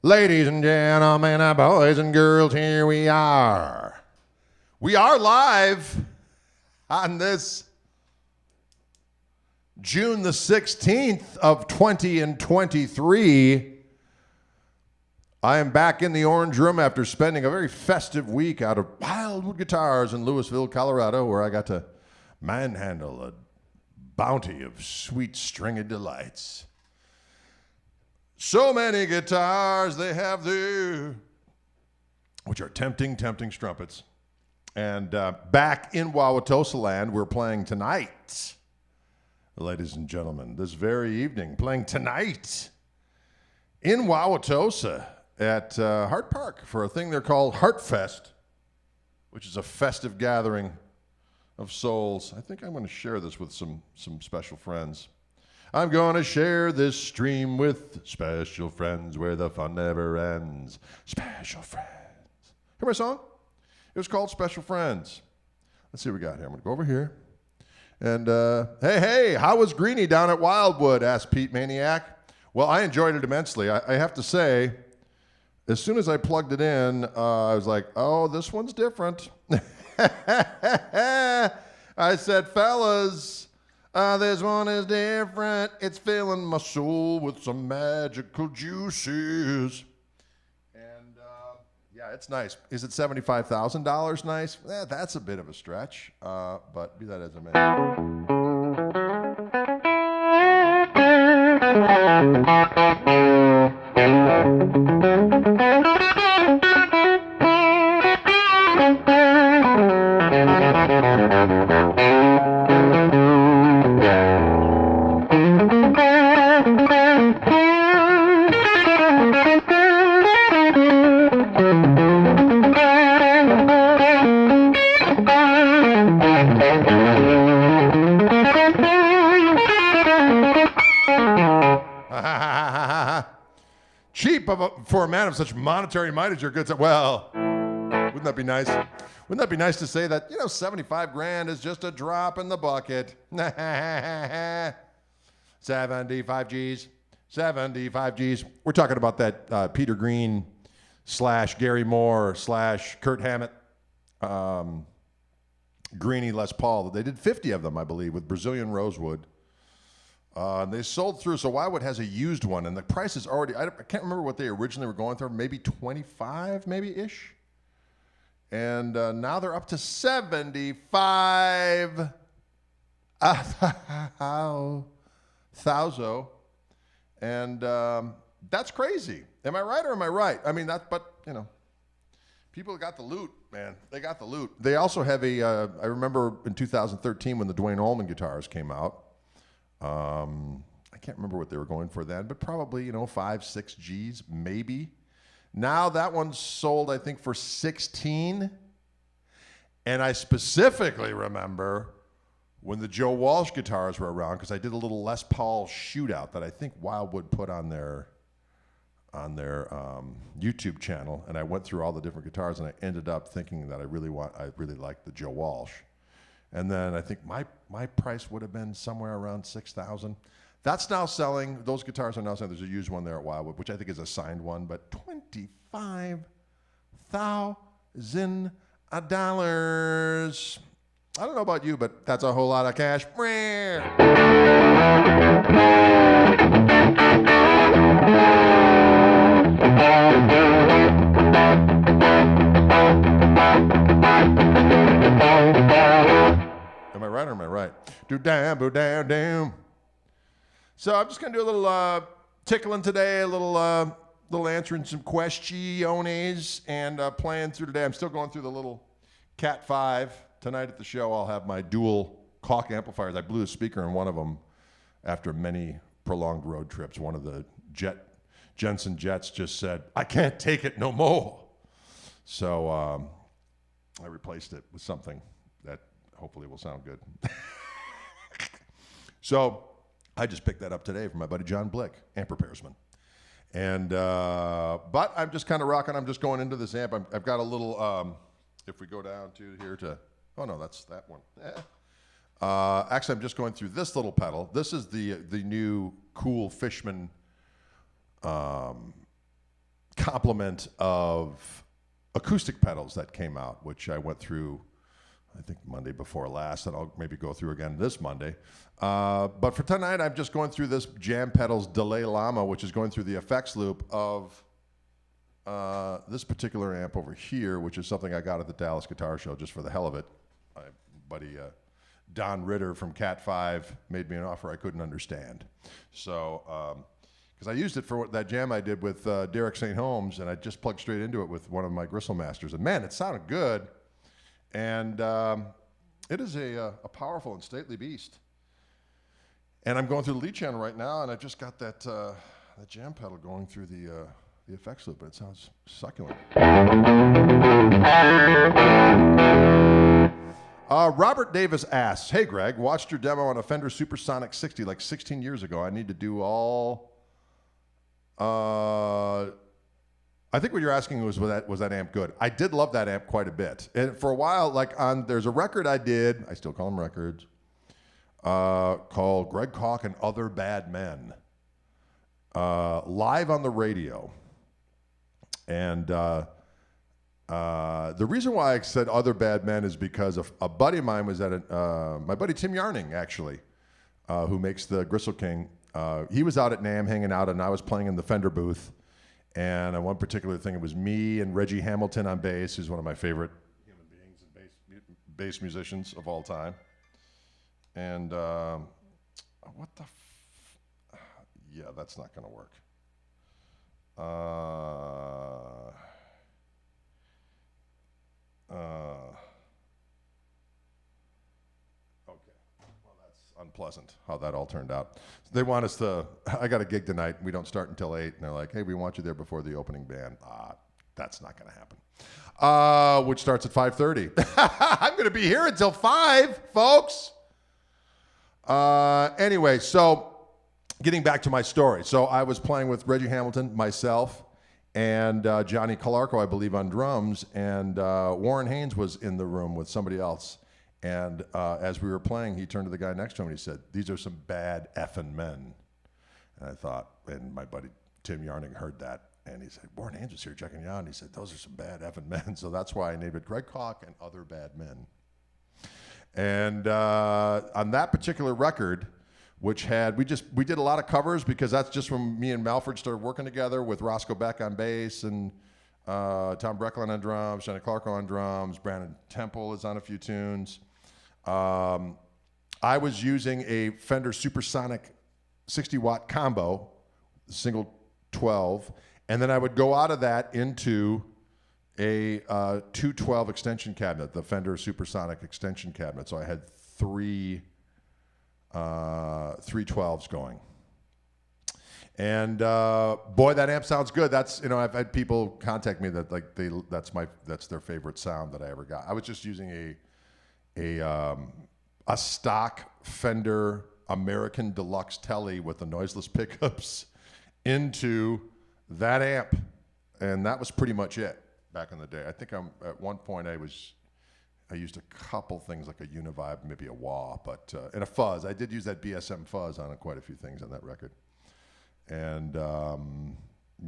Ladies and gentlemen, boys and girls, here we are. We are live on this June the 16th of 2023. I am back in the Orange Room after spending a very festive week out of Wildwood Guitars in Louisville, Colorado, where I got to manhandle a bounty of sweet stringed delights. So many guitars they have there, which are tempting strumpets. And back in Wauwatosa land, we're playing tonight. Ladies and gentlemen, this very evening, playing tonight in Wauwatosa at Hart Park for a thing they're called Heart Fest, which is a festive gathering of souls. I think I'm going to share this with some special friends. I'm going to share this stream with special friends where the fun never ends. Special friends. Hear my song? It was called Special Friends. Let's see what we got here. I'm going to go over here. And, hey, how was Greenie down at Wildwood? Asked Pete Maniac. Well, I enjoyed it immensely. I have to say, as soon as I plugged it in, I was like, oh, this one's different. I said, fellas, this one is different. It's filling my soul with some magical juices. And, yeah, it's nice. Is it $75,000 nice? That's a bit of a stretch, but be that as it may. Cheap for a man of such monetary might as your goods. Well, wouldn't that be nice? Wouldn't that be nice to say that, 75 grand is just a drop in the bucket? 75 G's. 75 G's. We're talking about that Peter Green / Gary Moore / Kurt Hammett Greenie Les Paul. They did 50 of them, I believe, with Brazilian rosewood. They sold through, so Wildwood has a used one, and the price is already, I can't remember what they originally were going for, maybe 25, maybe-ish. And now they're up to 75 thousand. And that's crazy. Am I right or am I right? I mean, people got the loot, man. They got the loot. They also have I remember in 2013 when the Dwayne Allman guitars came out, I can't remember what they were going for then, but probably, 5, 6 G's, maybe. Now that one's sold, I think, for 16. And I specifically remember when the Joe Walsh guitars were around, because I did a little Les Paul shootout that I think Wildwood put on their YouTube channel, and I went through all the different guitars, and I ended up thinking that I really liked the Joe Walsh. And then I think my price would have been somewhere around $6,000. That's now selling. Those guitars are now selling. There's a used one there at Wildwood, which I think is a signed one, but $25,000. I don't know about you, but that's a whole lot of cash. Am I right or am I right? Do-dam-boo-dam-dam. So I'm just going to do a little tickling today, a little answering some questiones, and playing through today. I'm still going through the little Cat 5. Tonight at the show, I'll have my dual Koch amplifiers. I blew a speaker in one of them after many prolonged road trips. One of the Jensen Jets just said, I can't take it no more. So I replaced it with something that hopefully will sound good. So I just picked that up today from my buddy John Blick, amp repairsman. And but I'm just kind of rocking. I'm just going into this amp. I've got a little, if we go down to here to, oh no, that's that one. Actually, I'm just going through this little pedal. This is the new cool Fishman complement of acoustic pedals that came out, which I went through, I think Monday before last, and I'll maybe go through again this Monday. But for tonight, I'm just going through this Jam Pedals Delay Llama, which is going through the effects loop of this particular amp over here, which is something I got at the Dallas Guitar Show just for the hell of it. My buddy Don Ritter from Cat 5 made me an offer I couldn't understand. So, because I used it for that jam I did with Derek St. Holmes, and I just plugged straight into it with one of my Gristle Masters. And man, it sounded good. And it is a powerful and stately beast. And I'm going through the lead channel right now, and I just got that jam pedal going through the effects loop, and it sounds succulent. Robert Davis asks, "Hey Greg, watched your demo on a Fender Supersonic 60 like 16 years ago. I need to do all." I think what you're asking was that amp good? I did love that amp quite a bit, and for a while, there's a record I did. I still call them records. Called Greg Koch and Other Bad Men, live on the radio. And the reason why I said Other Bad Men is because a buddy of mine was at my buddy Tim Yarning, actually, who makes the Gristle King. He was out at NAMM hanging out, and I was playing in the Fender booth. And on one particular thing, it was me and Reggie Hamilton on bass, who's one of my favorite human beings and bass musicians of all time. And what the yeah, that's not going to work. Okay, well, that's unpleasant how that all turned out. They want us to, I got a gig tonight, we don't start until 8, and they're like, hey, we want you there before the opening band. That's not going to happen. Which starts at 5:30. I'm going to be here until 5, folks. Anyway, so getting back to my story. So I was playing with Reggie Hamilton, myself, and Johnny Calarco, I believe, on drums, and Warren Haynes was in the room with somebody else. And as we were playing, he turned to the guy next to him and he said, "These are some bad effing men." And I thought, and my buddy Tim Yarning heard that, and he said, "Warren Haynes was here checking you out," and he said, "Those are some bad effing men." So that's why I named it Greg Koch and Other Bad Men. And on that particular record, which had, we did a lot of covers because that's just when me and Malford started working together with Roscoe Beck on bass and Tom Brecklin on drums, Johnny Clark on drums, Brandon Temple is on a few tunes. I was using a Fender Supersonic 60-watt combo, single 12, and then I would go out of that into a 212 extension cabinet, the Fender Supersonic extension cabinet. So I had three 12s going. And boy, that amp sounds good. That's, I've had people contact me that that's their favorite sound that I ever got. I was just using a stock Fender American Deluxe Tele with the noiseless pickups into that amp, and that was pretty much it back in the day. I think at one point I used a couple things like a Univibe, maybe a wah, but and a fuzz. I did use that BSM fuzz on quite a few things on that record. And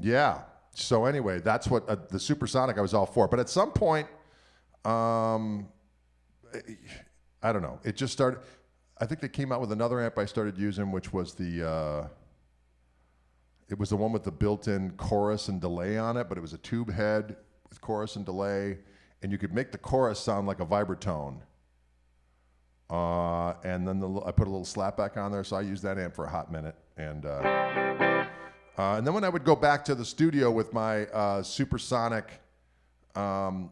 yeah, so anyway, that's what the Supersonic I was all for. But at some point, I don't know, it just started. I think they came out with another amp I started using, which was it was the one with the built-in chorus and delay on it, but it was a tube head with chorus and delay, and you could make the chorus sound like a vibratone. And then I put a little slapback on there, so I used that amp for a hot minute. And then when I would go back to the studio with my Supersonic combo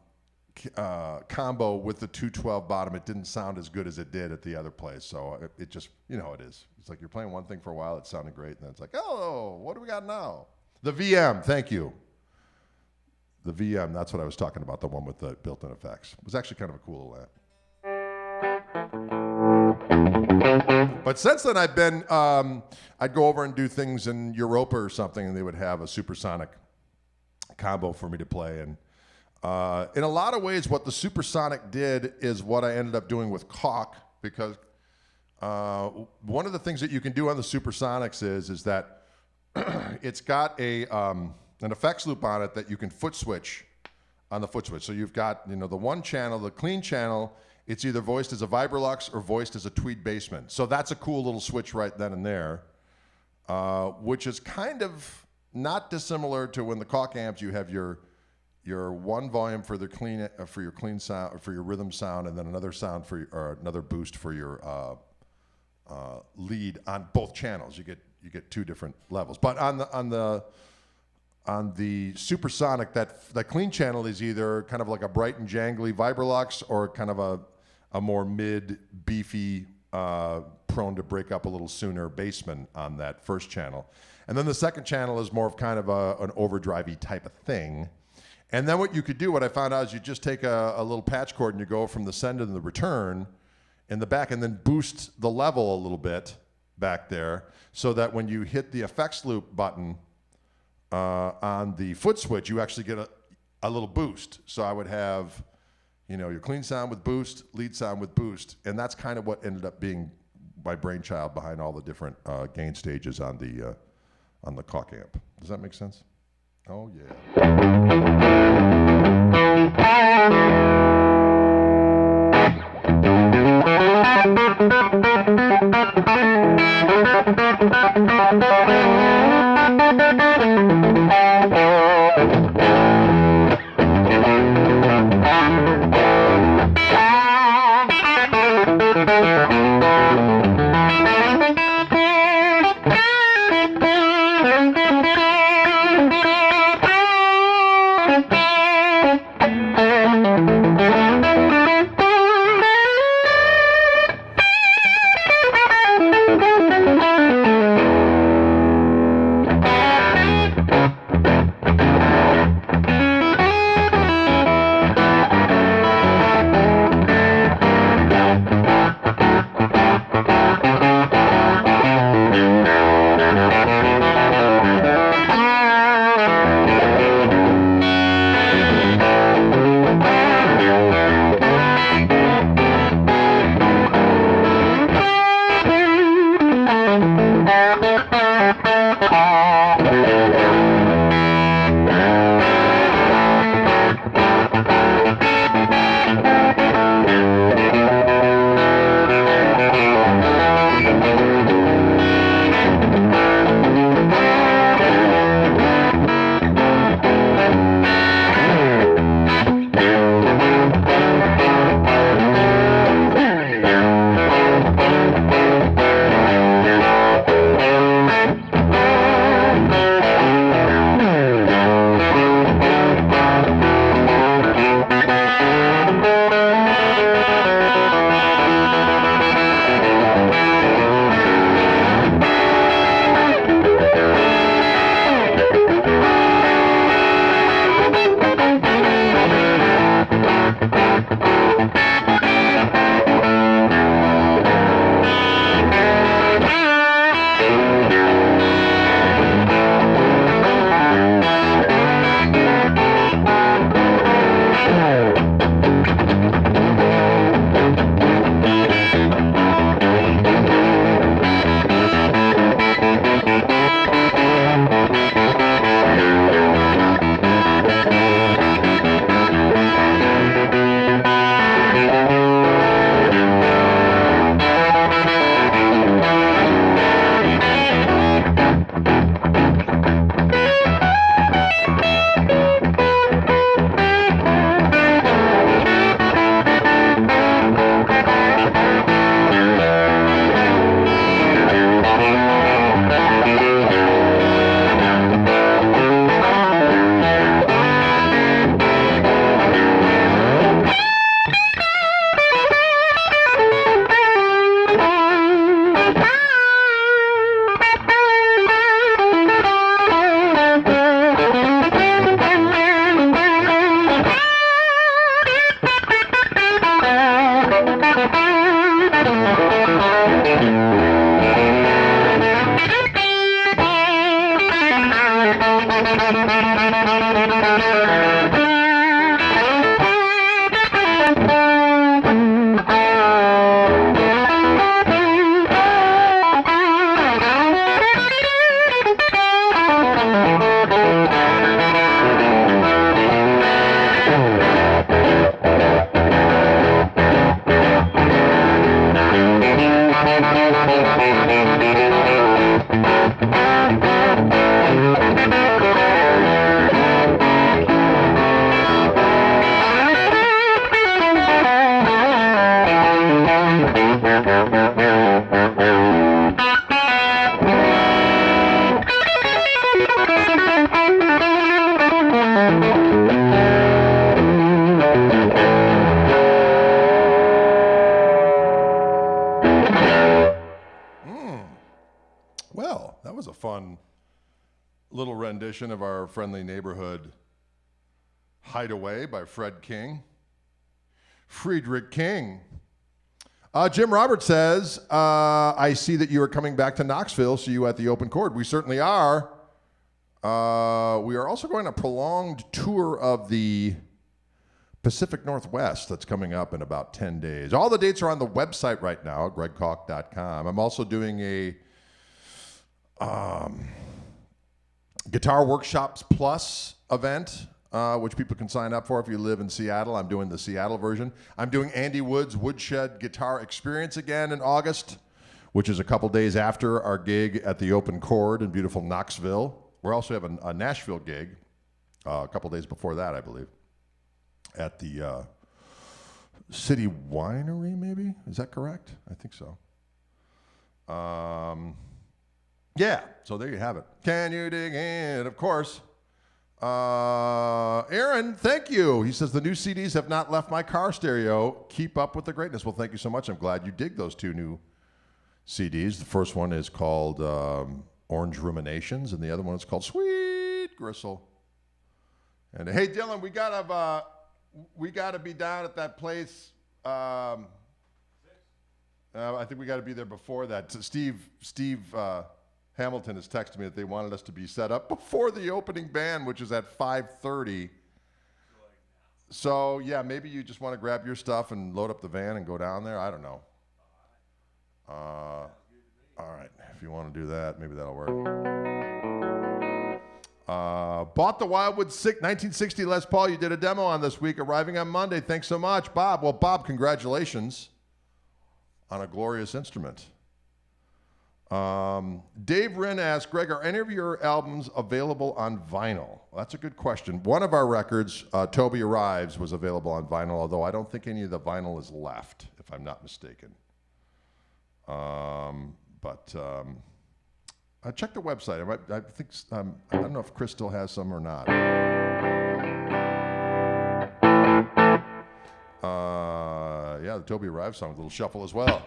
with the 212 bottom, it didn't sound as good as it did at the other place. So it just, how it is. It's like you're playing one thing for a while, it sounded great, and then it's like, oh, what do we got now? The VM, thank you. The VM, that's what I was talking about, the one with the built-in effects. It was actually kind of a cool little amp. But since then, I've been, I'd go over and do things in Europa or something, and they would have a Supersonic combo for me to play. And in a lot of ways, what the Supersonic did is what I ended up doing with Koch, because one of the things that you can do on the Supersonics is that it's got a an effects loop on it that you can foot switch on the foot switch. So you've got, the one channel, the clean channel, it's either voiced as a Vibrolux or voiced as a Tweed Bassman. So that's a cool little switch right then and there, which is kind of not dissimilar to when the Koch amps, you have your one volume for the clean for your clean sound, or for your rhythm sound, and then another sound or another boost for your lead on both channels. You get two different levels. But on the supersonic, that clean channel is either kind of like a bright and jangly Vibrolux or kind of a more mid, beefy, prone to break up a little sooner Bassman on that first channel. And then the second channel is more of kind of an overdrive-y type of thing. And then what you could do, what I found out, is you just take a little patch cord and you go from the send and the return in the back, and then boost the level a little bit back there, so that when you hit the effects loop button on the foot switch, you actually get a little boost. So I would have, your clean sound with boost, lead sound with boost, and that's kind of what ended up being my brainchild behind all the different gain stages on the Koch amp. Does that make sense? Oh yeah. rendition of our friendly neighborhood Hideaway by Fred King. Friedrich King. Jim Roberts says, I see that you are coming back to Knoxville. See you at the open chord. We certainly are. We are also going on a prolonged tour of the Pacific Northwest that's coming up in about 10 days. All the dates are on the website right now, gregkoch.com. I'm also doing a Guitar Workshops Plus event, which people can sign up for if you live in Seattle. I'm doing the Seattle version. I'm doing Andy Wood's Woodshed Guitar Experience again in August, which is a couple days after our gig at the Open Chord in beautiful Knoxville. We also have a Nashville gig a couple days before that, I believe, at the City Winery, maybe? Is that correct? I think so. Yeah, so there you have it. Can you dig in? Of course. Aaron, thank you. He says, the new CDs have not left my car stereo. Keep up with the greatness. Well, thank you so much. I'm glad you dig those two new CDs. The first one is called Orange Ruminations, and the other one is called Sweet Gristle. And hey, Dylan, we gotta be down at that place. I think we got to be there before that. Steve Hamilton has texted me that they wanted us to be set up before the opening band, which is at 5:30. So yeah, maybe you just want to grab your stuff and load up the van and go down there. I don't know. All right, if you want to do that, maybe that'll work. Bought the Wildwood 1960 Les Paul. You did a demo on this week, arriving on Monday. Thanks so much, Bob. Well, Bob, congratulations on a glorious instrument. Dave Wren asked, Greg, are any of your albums available on vinyl? Well, that's a good question. One of our records, Toby Arrives, was available on vinyl, although I don't think any of the vinyl is left, if I'm not mistaken. Check the website. I think I don't know if Chris still has some or not. Yeah, the Toby Arrives song, a little shuffle as well.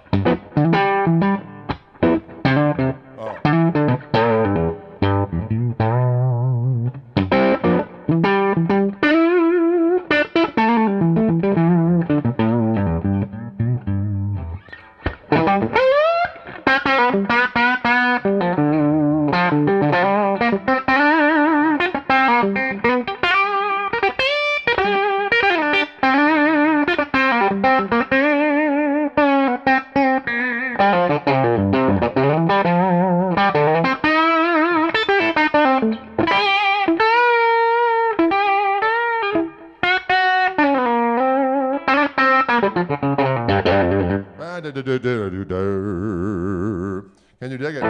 Can you dig it?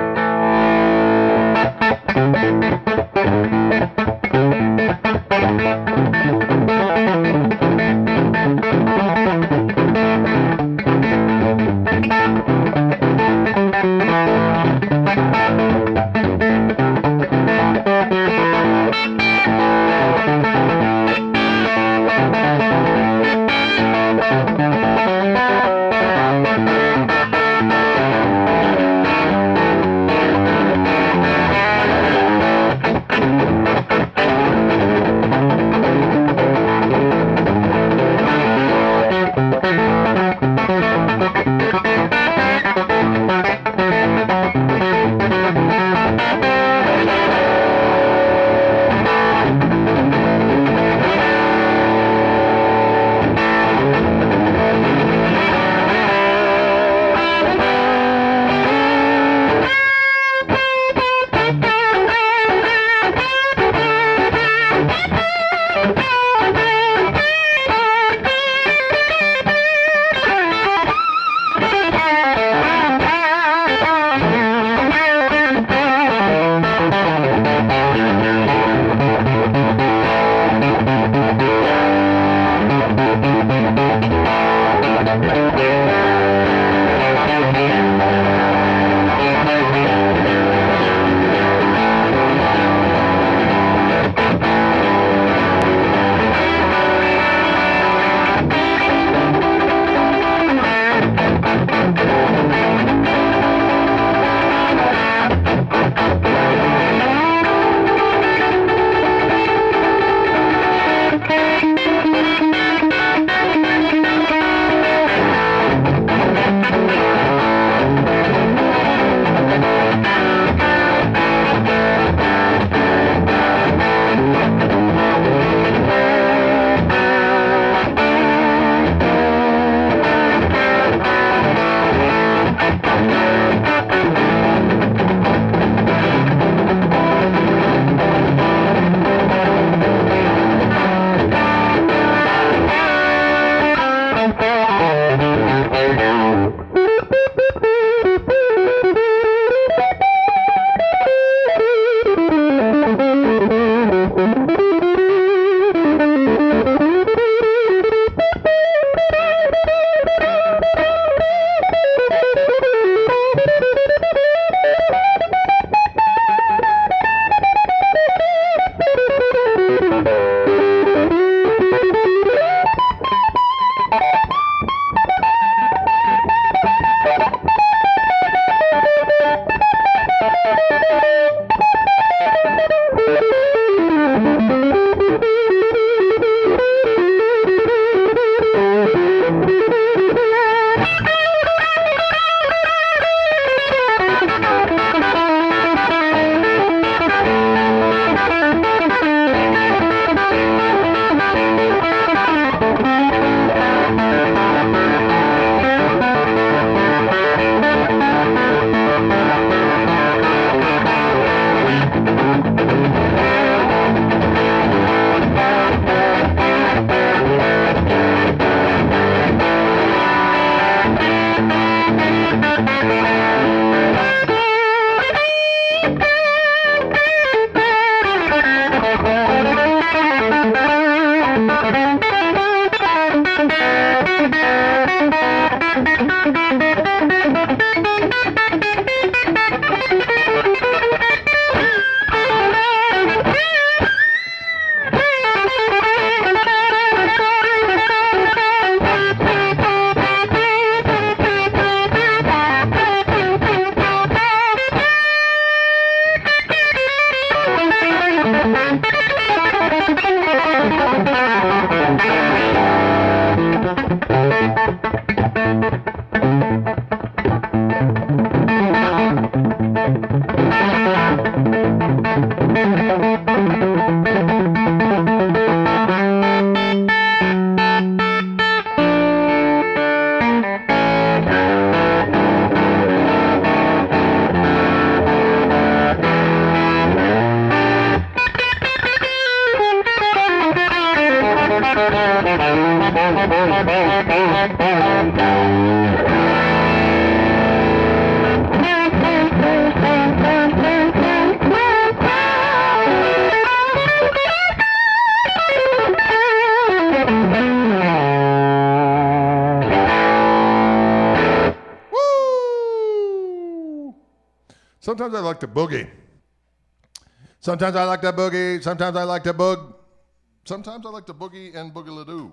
Woo! Sometimes I like to boogie. Sometimes I like to boogie. Sometimes I like to boog. Sometimes I like to boogie and boogie-la-doo.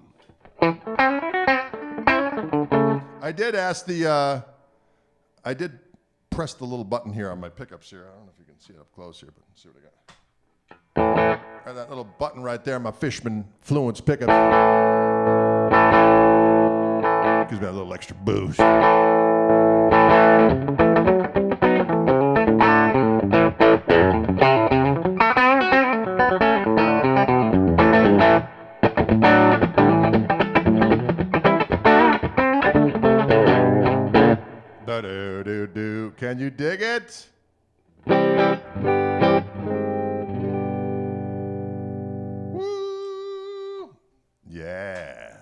I did ask I did press the little button here on my pickups here. I don't know if you can see it up close here, but let's see what I got. And that little button right there, my Fishman Fluence pickup. Gives me a little extra boost. Do-do-do-do. Can you dig it? Woo! Yeah.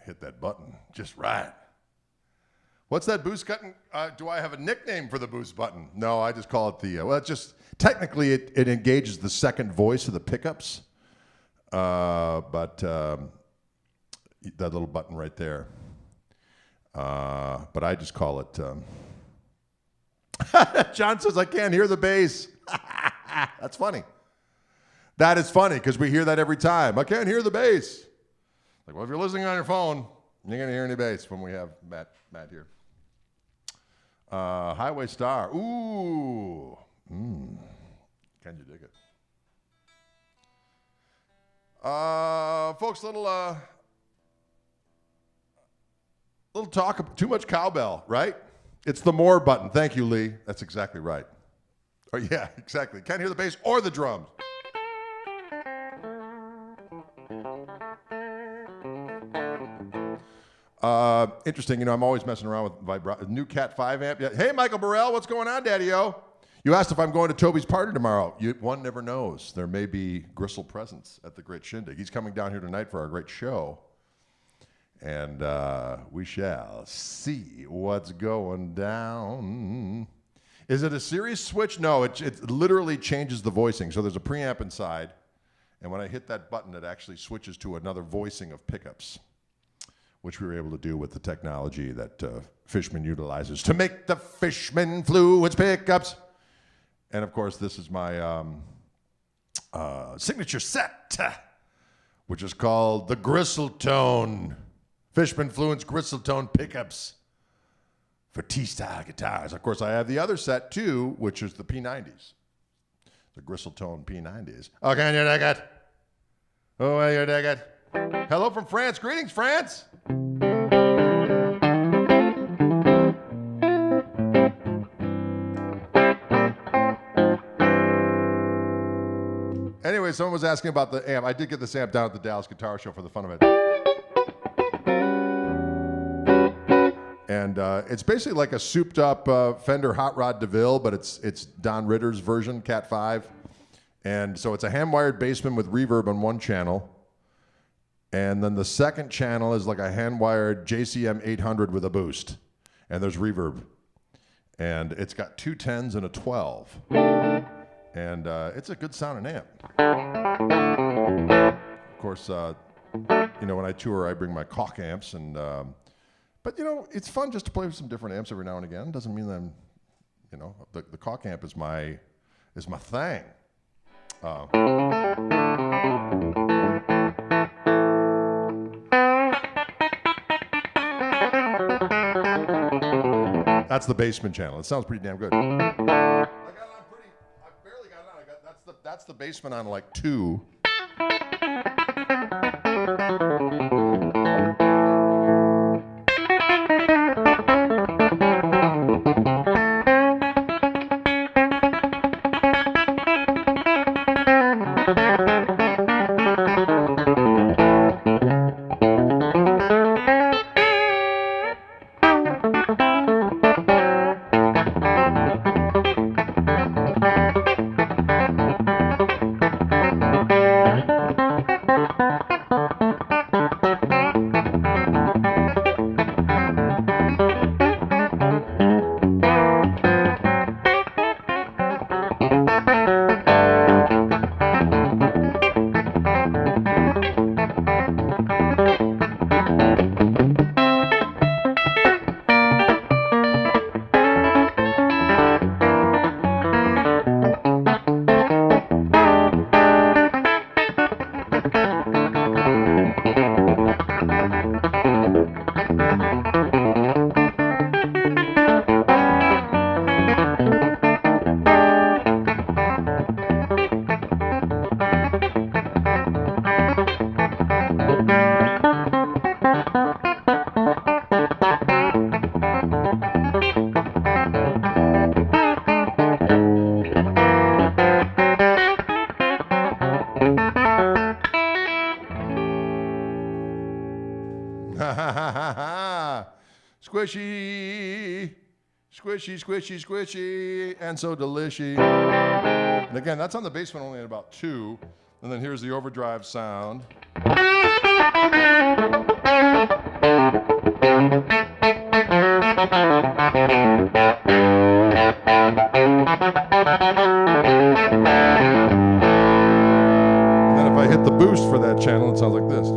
Hit that button just right. What's that boost button? Do I have a nickname for the boost button? No, I just call it the, well, it's just, technically it engages the second voice of the pickups. But that little button right there. But I just call it, John says, I can't hear the bass. That's funny. That is funny because we hear that every time. I can't hear the bass. Like, well, if you're listening on your phone, you're going to hear any bass when we have Matt here. Highway Star. Ooh. Can you dig it? Folks, little talk, too much cowbell, right? It's the more button. Thank you, Lee. That's exactly right. Oh, yeah, exactly. Can't hear the bass or the drums. Interesting, I'm always messing around with new Cat 5 amp. Yeah. Hey, Michael Burrell, what's going on, Daddy-O? You asked if I'm going to Toby's party tomorrow. One never knows. There may be Gristle presence at the Great Shindig. He's coming down here tonight for our great show. And we shall see what's going down. Is it a series switch? No, it literally changes the voicing. So there's a preamp inside. And when I hit that button, it actually switches to another voicing of pickups, which we were able to do with the technology that Fishman utilizes to make the Fishman Fluence pickups. And of course, this is my signature set, which is called the Gristletime. Fishman Fluence Gristletime pickups for T-style guitars. Of course, I have the other set too, which is the P90s. The Gristletime P90s. Oh, can you dig it? Oh, will you dig it? Hello from France. Greetings, France. Anyway, someone was asking about the amp. I did get this amp down at the Dallas Guitar Show for the fun of it. And it's basically like a souped-up Fender Hot Rod DeVille, but it's Don Ritter's version, Cat 5. And so it's a hand-wired bassman with reverb on one channel. And then the second channel is like a hand-wired JCM 800 with a boost. And there's reverb. And it's got two 10s and a 12. And it's a good sounding amp. Of course, when I tour, I bring my Koch amps. And but, it's fun just to play with some different amps every now and again. Doesn't mean that I'm, the Koch amp is my thing. That's the basement channel. It sounds pretty damn good. I barely got it on. That's the basement on like 2. Squishy, squishy, squishy, squishy, and so delicious. And again, that's on the basement only at about 2. And then here's the overdrive sound. And then if I hit the boost for that channel, it sounds like this.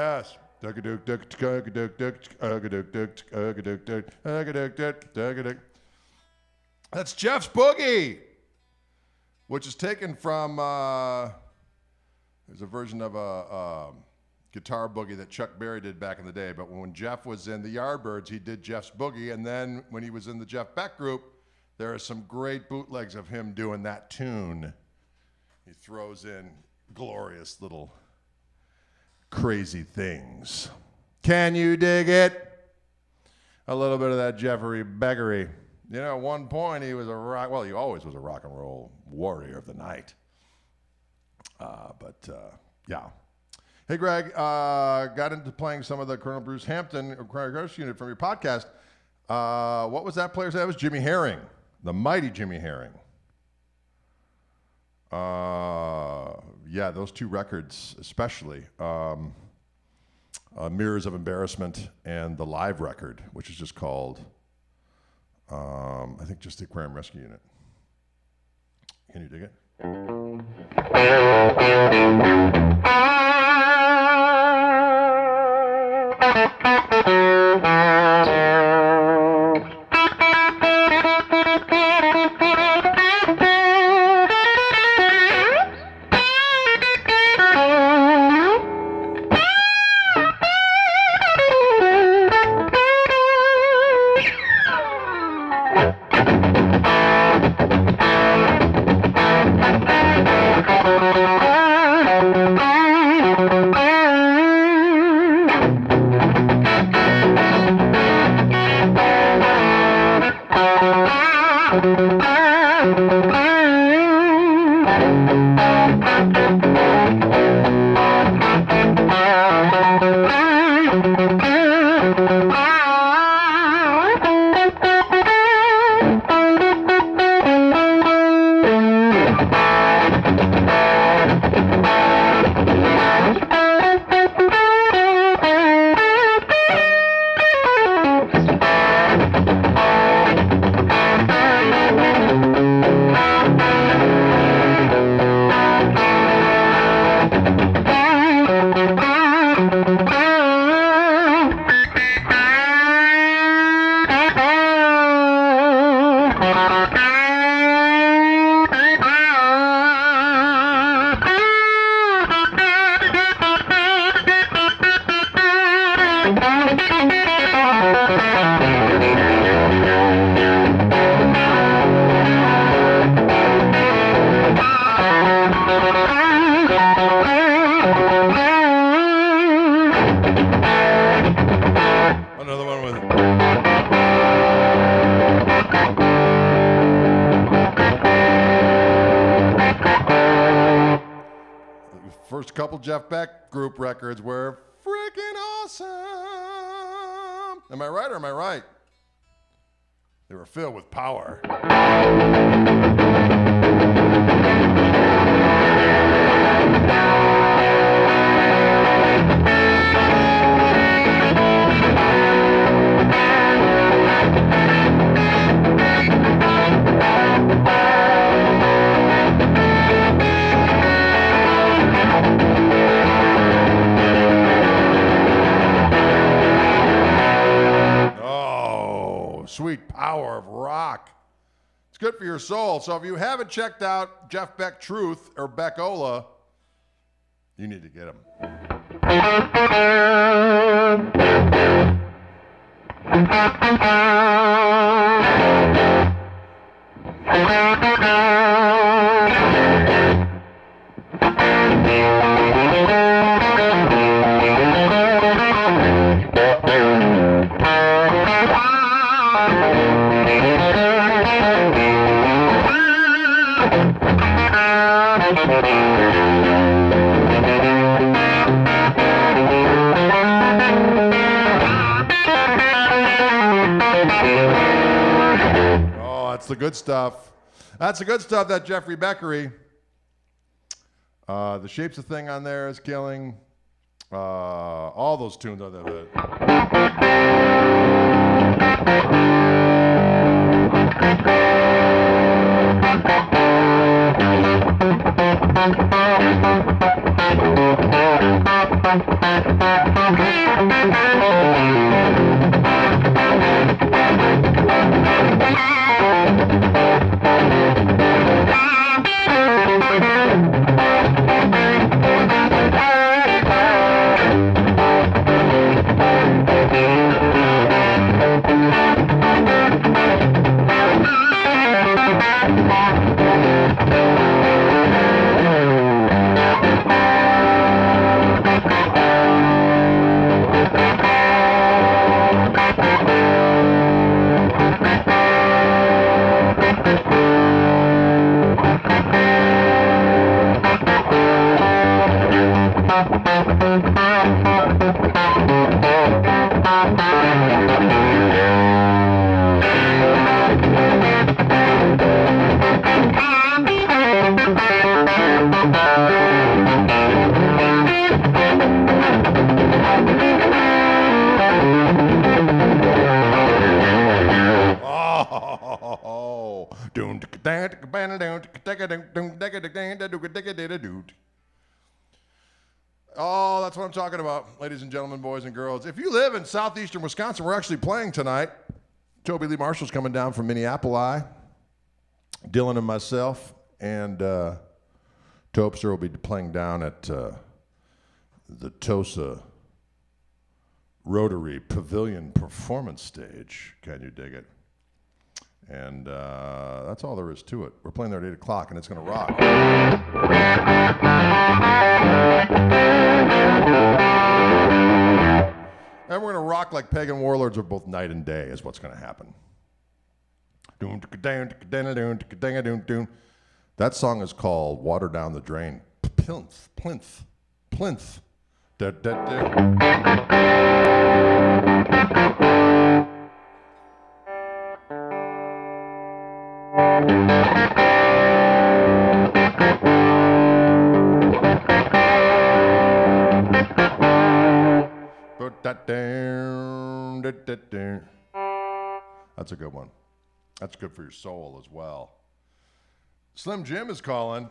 Yes. That's Jeff's Boogie, which is taken from, there's a version of a guitar boogie that Chuck Berry did back in the day. But when Jeff was in the Yardbirds, he did Jeff's Boogie. And then when he was in the Jeff Beck group, there are some great bootlegs of him doing that tune. He throws in glorious little crazy things. Can you dig it? A little bit of that Jeffrey Beggery. You know, at one point he was he always was a rock and roll warrior of the night. Yeah. Hey, Greg, got into playing some of the Colonel Bruce Hampton Crash Unit from your podcast. What was that player's name? That was Jimmy Herring, the mighty Jimmy Herring. Yeah, those two records especially. Mirrors of Embarrassment and the live record, which is just called, I think just the Aquarium Rescue Unit. Can you dig it? Another one with the first couple Jeff Beck group records were freaking awesome. Am I right or am I right? They were filled with power. Sweet power of rock. It's good for your soul. So if you haven't checked out Jeff Beck Truth or Beckola, you need to get them. That's the good stuff. That's the good stuff, that Jeffrey Beckery. The Shapes of Thing on there is killing. All those tunes on there. Oh, that's what I'm talking about, ladies and gentlemen, boys and girls. If you live in southeastern Wisconsin, we're actually playing tonight. Toby Lee Marshall's coming down from Minneapolis. Dylan and myself and Topster will be playing down at the Tosa Rotary Pavilion Performance Stage. Can you dig it? And that's all there is to it. We're playing there at 8 o'clock, and it's going to rock. And we're going to rock like pagan warlords are both night and day is what's going to happen. That song is called Water Down the Drain. Plinth, plinth, plinth. Da, da, da. Put that down. Da, da, da. That's a good one. That's good for your soul as well. Slim Jim is calling.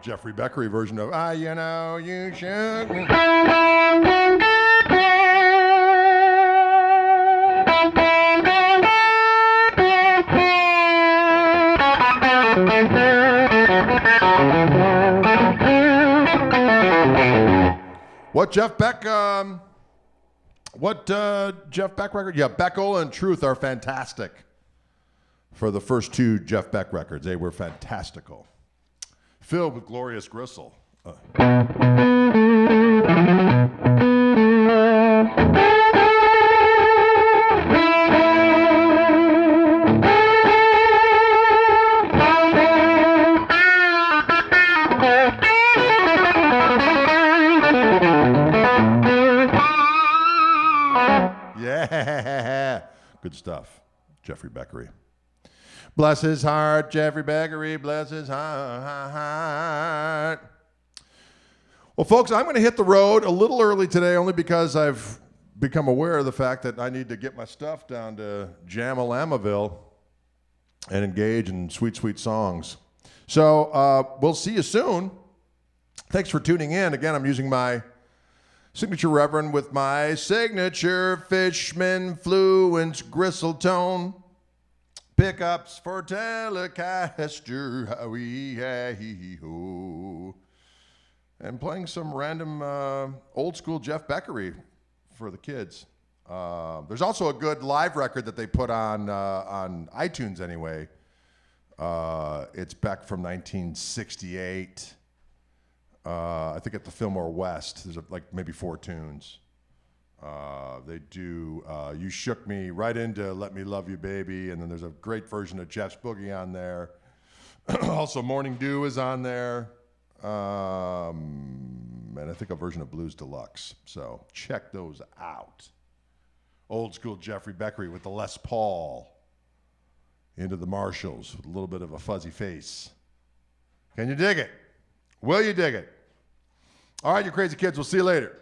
Jeffrey Beckery version of you know you should. What Jeff Beck Jeff Beck record? Yeah, Beckel and Truth are fantastic. For the first two Jeff Beck records, they were fantastical. Filled with glorious gristle. Yeah, good stuff. Jeffrey Beckery. Bless his heart, Jeffrey Beckery, bless his heart. Well, folks, I'm going to hit the road a little early today only because I've become aware of the fact that I need to get my stuff down to Jamalamaville and engage in sweet, sweet songs. So we'll see you soon. Thanks for tuning in. Again, I'm using my signature reverend with my signature Fishman Fluence Gristletone. Pickups for Telecaster, ho, and playing some random old school Jeff Beckery for the kids. There's also a good live record that they put on iTunes anyway. It's Beck from 1968. I think at the Fillmore West. There's like maybe 4 tunes. They do You Shook Me Right Into Let Me Love You Baby, and then there's a great version of Jeff's Boogie on there. Also, Morning Dew is on there. And I think a version of Blues Deluxe. So check those out. Old school Jeffrey Beckery with the Les Paul. Into the Marshalls with a little bit of a fuzzy face. Can you dig it? Will you dig it? All right, you crazy kids. We'll see you later.